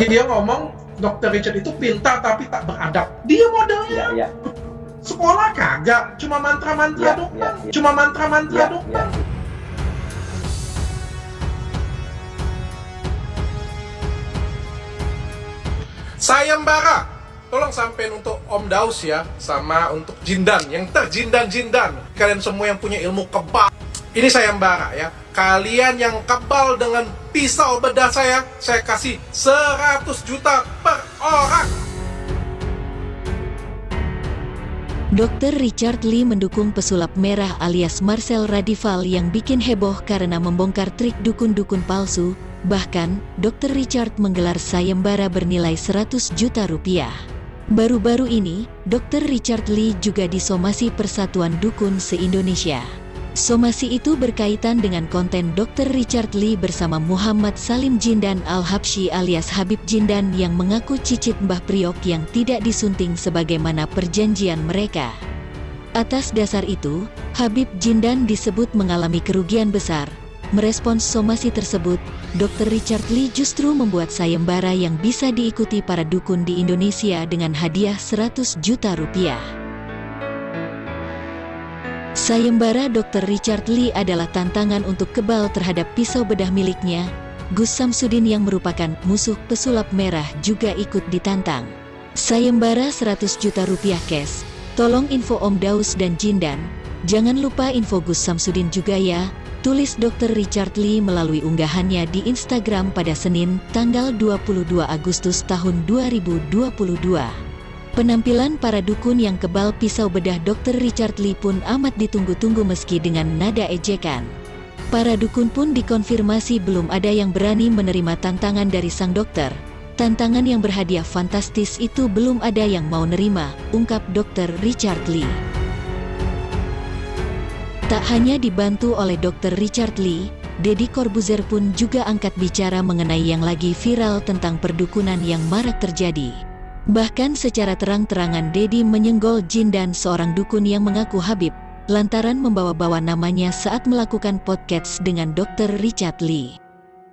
Dia ngomong Dr. Richard itu pintar tapi tak beradab. Dia modelnya sekolah kagak, cuma mantra-mantra doang. Cuma mantra-mantra doang. Sayembara, tolong sampein untuk Om Daus ya, sama untuk Jindan, yang terjindan-jindan. Kalian semua yang punya ilmu kebal. Ini sayembara ya. Kalian yang kebal dengan pisau bedah saya kasih 100 juta per orang. Dr. Richard Lee mendukung pesulap merah alias Marcel Radival yang bikin heboh karena membongkar trik dukun-dukun palsu. Bahkan, Dr. Richard menggelar sayembara bernilai 100 juta rupiah. Baru-baru ini, Dr. Richard Lee juga disomasi Persatuan Dukun se-Indonesia. Somasi itu berkaitan dengan konten Dr. Richard Lee bersama Muhammad Salim Jindan Al-Habsyi alias Habib Jindan yang mengaku cicit Mbah Priok yang tidak disunting sebagaimana perjanjian mereka. Atas dasar itu, Habib Jindan disebut mengalami kerugian besar. Merespons somasi tersebut, Dr. Richard Lee justru membuat sayembara yang bisa diikuti para dukun di Indonesia dengan hadiah 100 juta rupiah. Sayembara Dr. Richard Lee adalah tantangan untuk kebal terhadap pisau bedah miliknya. Gus Samsudin yang merupakan musuh pesulap merah juga ikut ditantang. Sayembara 100 juta rupiah cash. Tolong info Om Daus dan Jindan. Jangan lupa info Gus Samsudin juga ya. Tulis Dr. Richard Lee melalui unggahannya di Instagram pada Senin, tanggal 22 Agustus tahun 2022. Penampilan para dukun yang kebal pisau bedah Dr. Richard Lee pun amat ditunggu-tunggu meski dengan nada ejekan. Para dukun pun dikonfirmasi belum ada yang berani menerima tantangan dari sang dokter. Tantangan yang berhadiah fantastis itu belum ada yang mau nerima, ungkap Dr. Richard Lee. Tak hanya dibantu oleh Dr. Richard Lee, Deddy Corbuzier pun juga angkat bicara mengenai yang lagi viral tentang perdukunan yang marak terjadi. Bahkan secara terang-terangan Deddy menyenggol Jindan, seorang dukun yang mengaku Habib, lantaran membawa-bawa namanya saat melakukan podcast dengan Dr. Richard Lee.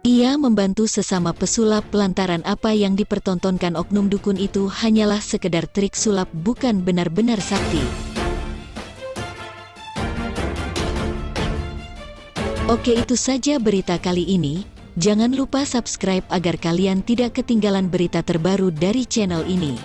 Ia membantu sesama pesulap lantaran apa yang dipertontonkan oknum dukun itu hanyalah sekedar trik sulap, bukan benar-benar sakti. Oke, itu saja berita kali ini. Jangan lupa subscribe agar kalian tidak ketinggalan berita terbaru dari channel ini.